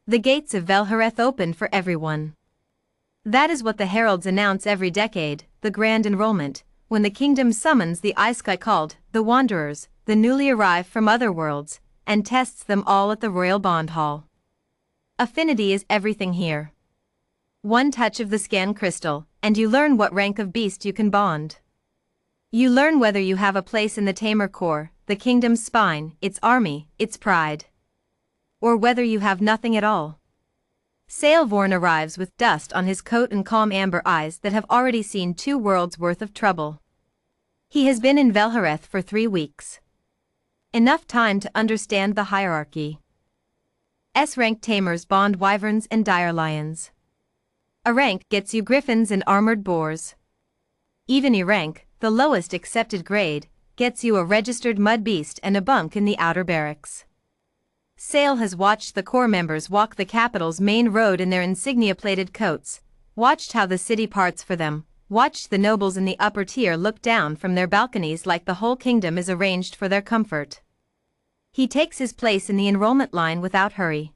The gates of Velhareth open for everyone. That is what the heralds announce every decade, the grand enrollment, when the kingdom summons the Aeskai called, the wanderers, the newly arrived from other worlds, and tests them all at the royal bond hall. Affinity is everything here. One touch of the scan crystal, and you learn what rank of beast you can bond. You learn whether you have a place in the Tamer Corps, the kingdom's spine, its army, its pride. Or whether you have nothing at all. Sailvorn arrives with dust on his coat and calm amber eyes that have already seen 2 worlds worth of trouble. He has been in Velhareth for 3 weeks. Enough time to understand the hierarchy. S-rank tamers bond wyverns and dire lions. A rank gets you griffins and armored boars. Even E rank, the lowest accepted grade, gets you a registered mud beast and a bunk in the outer barracks. Sale has watched the corps members walk the capital's main road in their insignia-plated coats, watched how the city parts for them, watched the nobles in the upper tier look down from their balconies like the whole kingdom is arranged for their comfort. He takes his place in the enrollment line without hurry.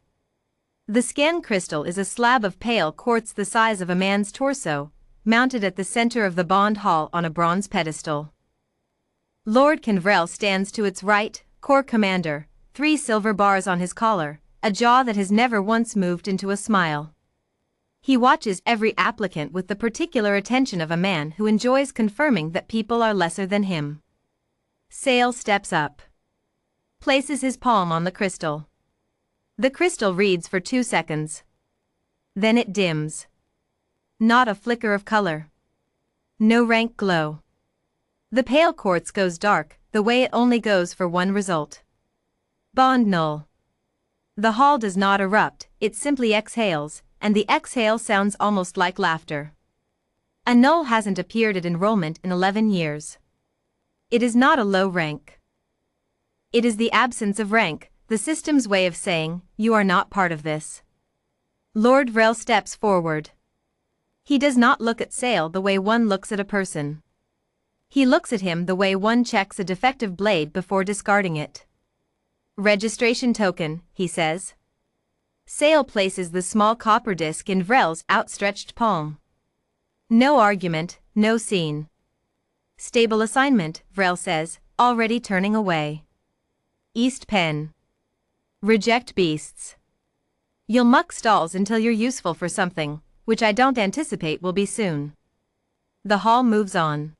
The scan crystal is a slab of pale quartz the size of a man's torso, mounted at the center of the bond hall on a bronze pedestal. Lord Canvrel stands to its right, corps commander, 3 silver bars on his collar, a jaw that has never once moved into a smile. He watches every applicant with the particular attention of a man who enjoys confirming that people are lesser than him. Sale steps up. Places his palm on the crystal. The crystal reads for 2 seconds. Then it dims. Not a flicker of color. No rank glow. The pale quartz goes dark, the way it only goes for one result. Bond null. The hall does not erupt, it simply exhales, and the exhale sounds almost like laughter. A null hasn't appeared at enrollment in 11 years. It is not a low rank. It is the absence of rank, the system's way of saying, you are not part of this. Lord Vrel steps forward. He does not look at Sale the way one looks at a person. He looks at him the way one checks a defective blade before discarding it. Registration token, he says. Sale places the small copper disc in Vrel's outstretched palm. No argument, no scene. Stable assignment, Vrel says, already turning away. East Pen. Reject beasts. You'll muck stalls until you're useful for something, which I don't anticipate will be soon. The hall moves on.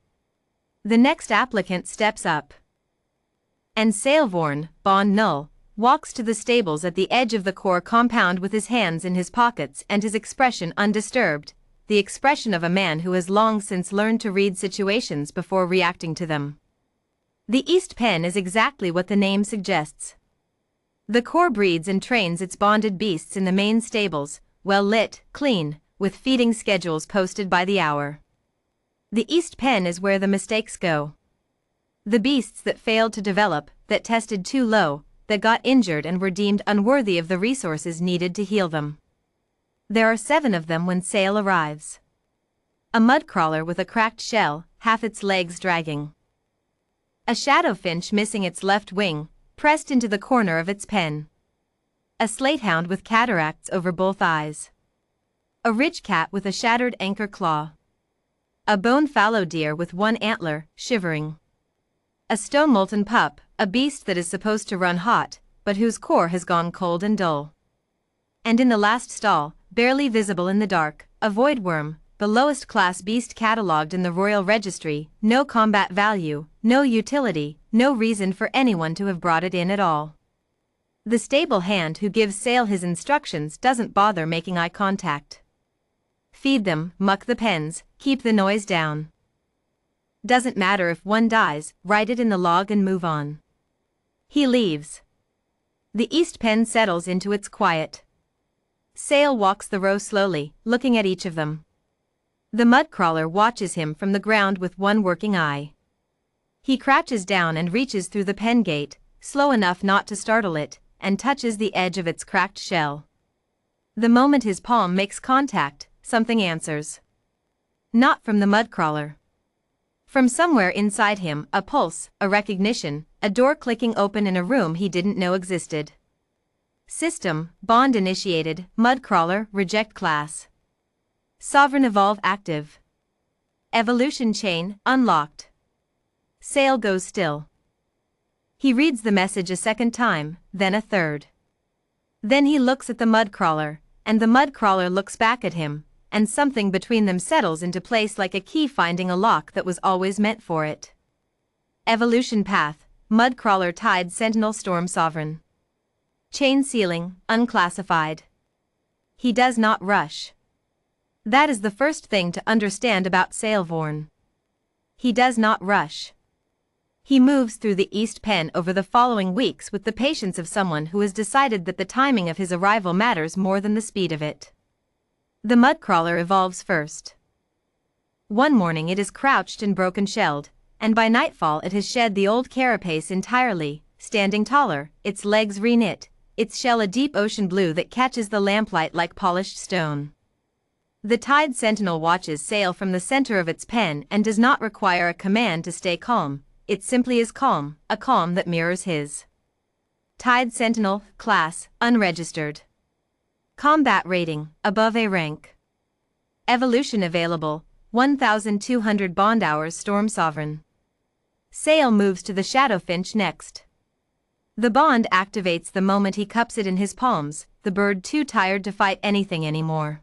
The next applicant steps up. And Sailvorn, bond null, walks to the stables at the edge of the corps compound with his hands in his pockets and his expression undisturbed, the expression of a man who has long since learned to read situations before reacting to them. The East Pen is exactly what the name suggests. The corps breeds and trains its bonded beasts in the main stables, well lit, clean, with feeding schedules posted by the hour. The East Pen is where the mistakes go. The beasts that failed to develop, that tested too low, that got injured and were deemed unworthy of the resources needed to heal them. There are 7 of them when Sale arrives. A mudcrawler with a cracked shell, half its legs dragging. A shadowfinch missing its left wing, pressed into the corner of its pen. A slatehound with cataracts over both eyes. A ridge cat with a shattered anchor claw. A bone fallow deer with one antler, shivering. A stone-molten pup, a beast that is supposed to run hot, but whose core has gone cold and dull. And in the last stall, barely visible in the dark, a void worm, the lowest class beast catalogued in the royal registry, no combat value, no utility, no reason for anyone to have brought it in at all. The stable hand who gives Sale his instructions doesn't bother making eye contact. Feed them, muck the pens, keep the noise down. Doesn't matter if one dies, write it in the log and move on. He leaves. The East Pen settles into its quiet. Sale walks the row slowly, looking at each of them. The mudcrawler watches him from the ground with one working eye. He crouches down and reaches through the pen gate, slow enough not to startle it, and touches the edge of its cracked shell. The moment his palm makes contact, something answers. Not from the mudcrawler. From somewhere inside him, a pulse, a recognition, a door clicking open in a room he didn't know existed. System, bond initiated, mudcrawler, reject class. Sovereign evolve active. Evolution chain, unlocked. Sail goes still. He reads the message a second time, then a third. Then he looks at the mudcrawler, and the mudcrawler looks back at him, and something between them settles into place like a key finding a lock that was always meant for it. Evolution path, mudcrawler tide sentinel storm sovereign. Chain sealing, unclassified. He does not rush. That is the first thing to understand about Sailvorn. He does not rush. He moves through the East Pen over the following weeks with the patience of someone who has decided that the timing of his arrival matters more than the speed of it. The mudcrawler evolves first. One morning it is crouched and broken-shelled, and by nightfall it has shed the old carapace entirely, standing taller, its legs reknit, its shell a deep ocean blue that catches the lamplight like polished stone. The tide sentinel watches sail from the center of its pen and does not require a command to stay calm, it simply is calm, a calm that mirrors his. Tide sentinel, class, unregistered. Combat rating, above A rank. Evolution available, 1,200 bond hours storm sovereign. Sail moves to the shadowfinch next. The bond activates the moment he cups it in his palms, the bird too tired to fight anything anymore.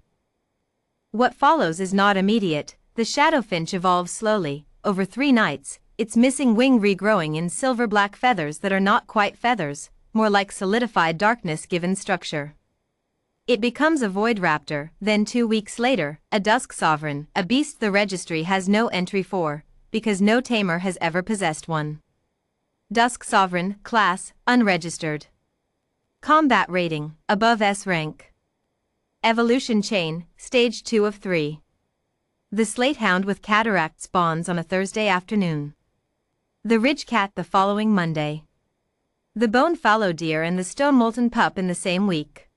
What follows is not immediate, the shadowfinch evolves slowly, over 3 nights, its missing wing regrowing in silver-black feathers that are not quite feathers, more like solidified darkness given structure. It becomes a void raptor, then 2 weeks later, a dusk sovereign, a beast the registry has no entry for, because no tamer has ever possessed one. Dusk sovereign, class, unregistered. Combat rating, above S rank. Evolution chain, stage 2 of 3. The slatehound with cataracts spawns on a Thursday afternoon. The ridge cat the following Monday. The bone fallow deer and the stone molten pup in the same week.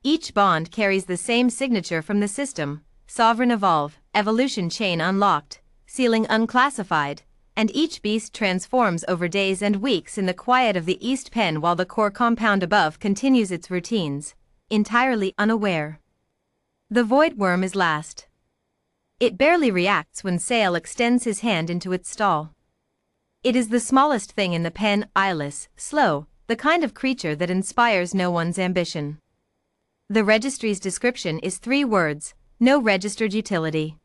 Each bond carries the same signature from the system, sovereign evolve, evolution chain unlocked, sealing unclassified, and each beast transforms over days and weeks in the quiet of the East Pen while the core compound above continues its routines, entirely unaware. The void worm is last. It barely reacts when Sail extends his hand into its stall. It is the smallest thing in the pen, eyeless, slow, the kind of creature that inspires no one's ambition. The registry's description is 3 words, no registered utility.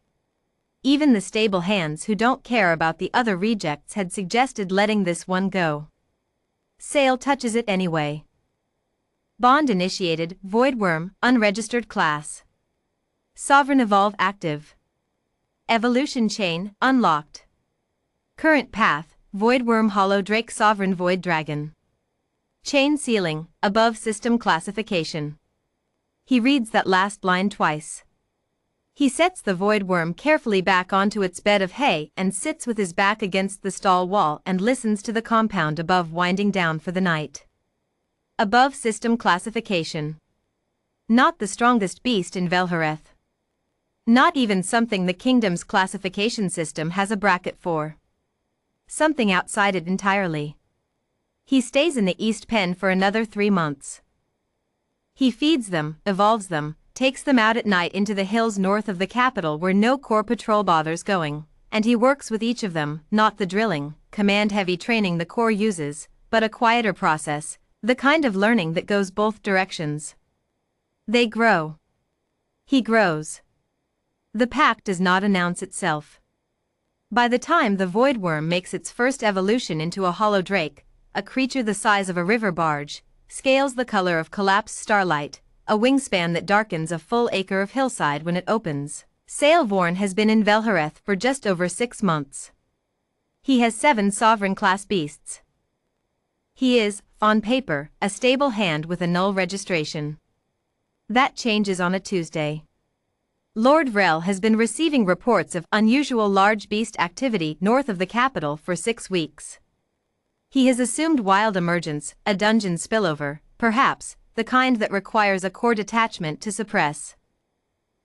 Even the stable hands who don't care about the other rejects had suggested letting this one go. Sail touches it anyway. Bond initiated, void worm, unregistered class. Sovereign evolve active. Evolution chain, unlocked. Current path, void worm hollow drake sovereign void dragon. Chain sealing, above system classification. He reads that last line twice. He sets the void worm carefully back onto its bed of hay and sits with his back against the stall wall and listens to the compound above winding down for the night. Above system classification. Not the strongest beast in Velhareth. Not even something the kingdom's classification system has a bracket for. Something outside it entirely. He stays in the East Pen for another 3 months. He feeds them, evolves them, takes them out at night into the hills north of the capital where no core patrol bothers going, and he works with each of them, not the drilling, command-heavy training the core uses, but a quieter process, the kind of learning that goes both directions. They grow. He grows. The pack does not announce itself. By the time the void worm makes its first evolution into a hollow drake, a creature the size of a river barge, scales the color of collapsed starlight, a wingspan that darkens a full acre of hillside when it opens, Sailvorn has been in Velhareth for just over 6 months. He has 7 sovereign-class beasts. He is, on paper, a stable hand with a null registration. That changes on a Tuesday. Lord Vrel has been receiving reports of unusual large beast activity north of the capital for 6 weeks. He has assumed wild emergence, a dungeon spillover, perhaps, the kind that requires a core detachment to suppress.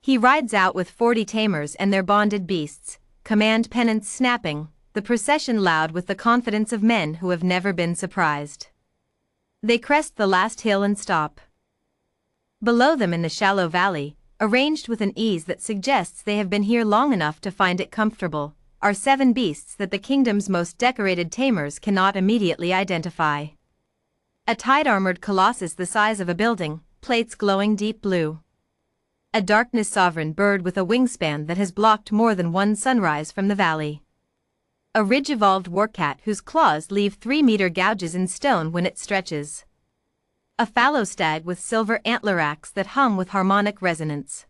He rides out with 40 tamers and their bonded beasts, command pennants snapping, the procession loud with the confidence of men who have never been surprised. They crest the last hill and stop. Below them in the shallow valley, arranged with an ease that suggests they have been here long enough to find it comfortable, are 7 beasts that the kingdom's most decorated tamers cannot immediately identify. A tide-armored colossus the size of a building, plates glowing deep blue. A darkness sovereign bird with a wingspan that has blocked more than one sunrise from the valley. A ridge-evolved warcat whose claws leave 3-meter gouges in stone when it stretches. A fallow stag with silver antleracks that hum with harmonic resonance.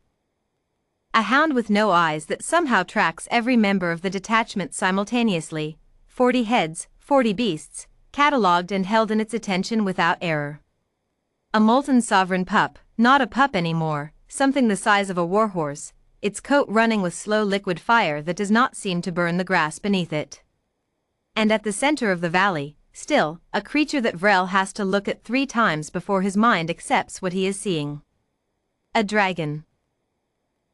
A hound with no eyes that somehow tracks every member of the detachment simultaneously, 40 heads, 40 beasts, catalogued and held in its attention without error. A molten sovereign pup, not a pup anymore, something the size of a warhorse, its coat running with slow liquid fire that does not seem to burn the grass beneath it. And at the center of the valley, still, a creature that Vrel has to look at 3 times before his mind accepts what he is seeing. A dragon.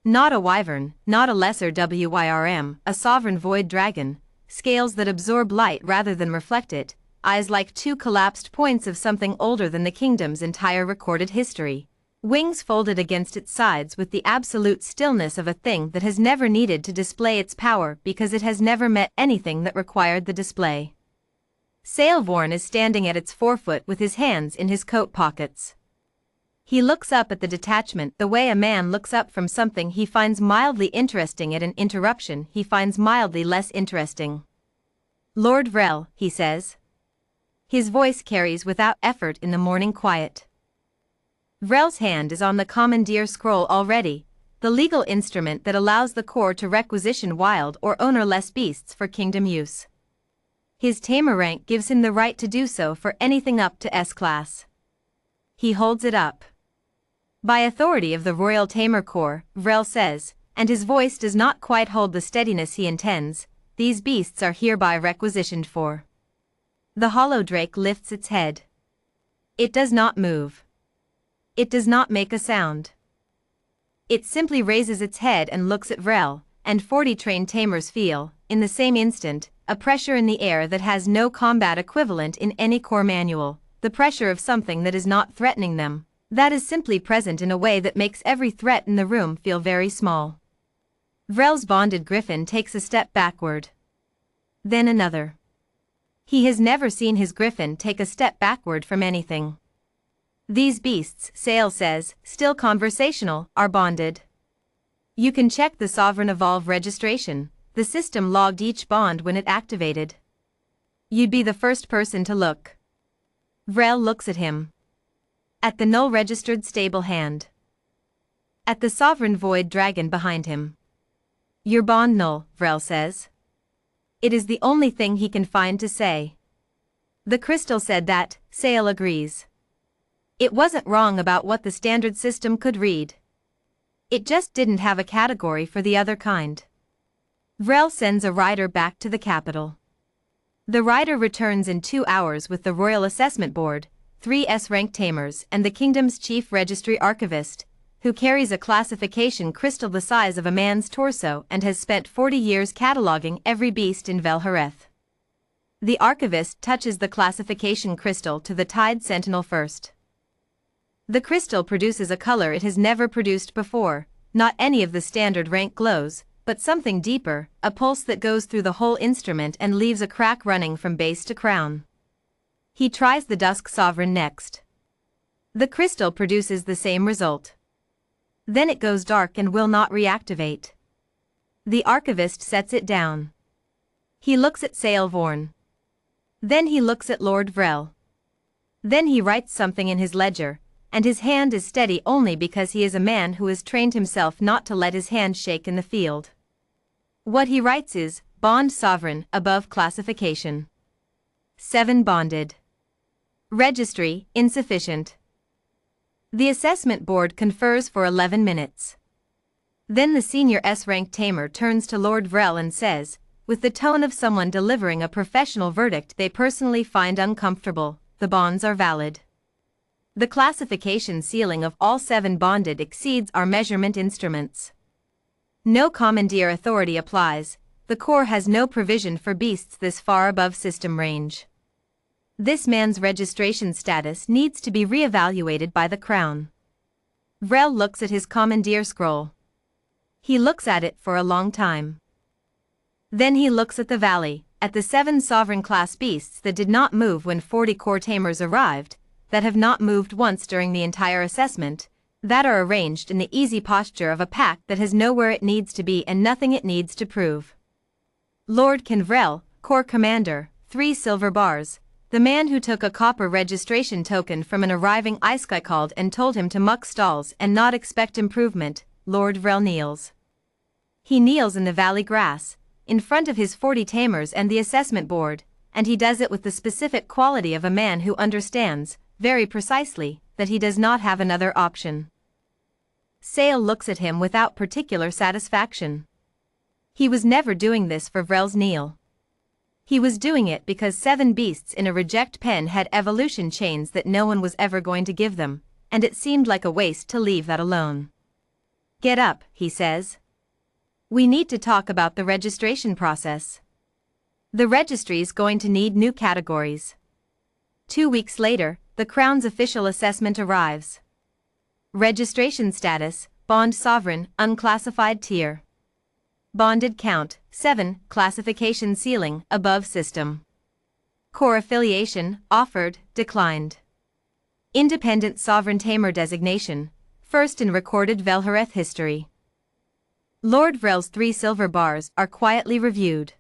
Not a wyvern, not a lesser wyrm, a sovereign void dragon, scales that absorb light rather than reflect it, eyes like 2 collapsed points of something older than the kingdom's entire recorded history, wings folded against its sides with the absolute stillness of a thing that has never needed to display its power because it has never met anything that required the display. Sailvorn is standing at its forefoot with his hands in his coat pockets. He looks up at the detachment the way a man looks up from something he finds mildly interesting at an interruption he finds mildly less interesting. "Lord Vrel," he says. His voice carries without effort in the morning quiet. Vrel's hand is on the commandeer scroll already, the legal instrument that allows the Corps to requisition wild or ownerless beasts for kingdom use. His tamer rank gives him the right to do so for anything up to S-class. He holds it up. "By authority of the Royal Tamer Corps," Vrel says, and his voice does not quite hold the steadiness he intends, "these beasts are hereby requisitioned for." The hollow drake lifts its head. It does not move. It does not make a sound. It simply raises its head and looks at Vrel, and 40 trained tamers feel, in the same instant, a pressure in the air that has no combat equivalent in any Corps manual, the pressure of something that is not threatening them, that is simply present in a way that makes every threat in the room feel very small. Vrel's bonded griffin takes a step backward. Then another. He has never seen his griffin take a step backward from anything. These beasts, Sale says, still conversational, are bonded. You can check the Sovereign Evolve registration, the system logged each bond when it activated. You'd be the first person to look. Vrel looks at him. At the null-registered stable hand. At the sovereign void dragon behind him. "Your bond null," Vrel says. It is the only thing he can find to say. The crystal said that, Sale agrees. It wasn't wrong about what the standard system could read. It just didn't have a category for the other kind. Vrel sends a rider back to the capital. The rider returns in 2 hours with the Royal Assessment Board, 3 S-rank tamers and the kingdom's chief registry archivist, who carries a classification crystal the size of a man's torso and has spent 40 years cataloging every beast in Velhareth. The archivist touches the classification crystal to the Tide Sentinel first. The crystal produces a color it has never produced before, not any of the standard rank glows, but something deeper, a pulse that goes through the whole instrument and leaves a crack running from base to crown. He tries the Dusk Sovereign next. The crystal produces the same result. Then it goes dark and will not reactivate. The archivist sets it down. He looks at Sailvorn. Then he looks at Lord Vrel. Then he writes something in his ledger, and his hand is steady only because he is a man who has trained himself not to let his hand shake in the field. What he writes is, "Bond Sovereign, above classification. 7 bonded. Registry, insufficient." The assessment board confers for 11 minutes. Then the senior S-rank tamer turns to Lord Vrel and says, with the tone of someone delivering a professional verdict they personally find uncomfortable, "The bonds are valid. The classification ceiling of all 7 bonded exceeds our measurement instruments. No commandeer authority applies, the Corps has no provision for beasts this far above system range." This man's registration status needs to be re-evaluated by the crown. Vrel looks at his commandeer scroll. He looks at it for a long time. Then he looks at the valley, at the 7 sovereign-class beasts that did not move when 40 core tamers arrived, that have not moved once during the entire assessment, that are arranged in the easy posture of a pack that has nowhere it needs to be and nothing it needs to prove. Lord Vrel, Corps Commander, 3 silver bars. The man who took a copper registration token from an arriving Iceguy called and told him to muck stalls and not expect improvement. Lord Vrel kneels. He kneels in the valley grass, in front of his 40 tamers and the assessment board, and he does it with the specific quality of a man who understands, very precisely, that he does not have another option. Sale looks at him without particular satisfaction. He was never doing this for Vrel's kneel. He was doing it because 7 beasts in a reject pen had evolution chains that no one was ever going to give them, and it seemed like a waste to leave that alone. Get up, he says. We need to talk about the registration process. The registry's going to need new categories. 2 weeks later, the Crown's official assessment arrives. Registration status, Bond Sovereign, Unclassified Tier. Bonded count, 7, classification ceiling, above system. Core affiliation, offered, declined. Independent sovereign tamer designation, first in recorded Velhareth history. Lord Vrel's 3 silver bars are quietly reviewed.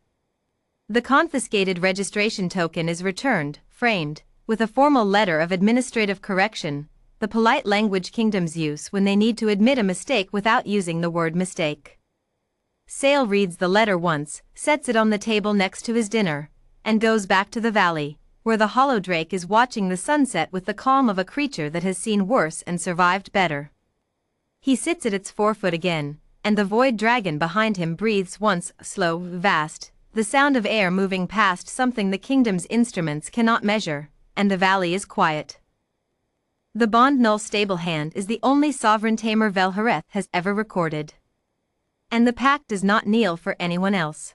The confiscated registration token is returned, framed, with a formal letter of administrative correction, the polite language kingdoms use when they need to admit a mistake without using the word mistake. Sale reads the letter once, sets it on the table next to his dinner, and goes back to the valley, where the hollow drake is watching the sunset with the calm of a creature that has seen worse and survived better. He sits at its forefoot again, and the void dragon behind him breathes once, slow, vast, the sound of air moving past something the kingdom's instruments cannot measure, and the valley is quiet. The Bond Null stable hand is the only sovereign tamer Velhareth has ever recorded. And the pack does not kneel for anyone else.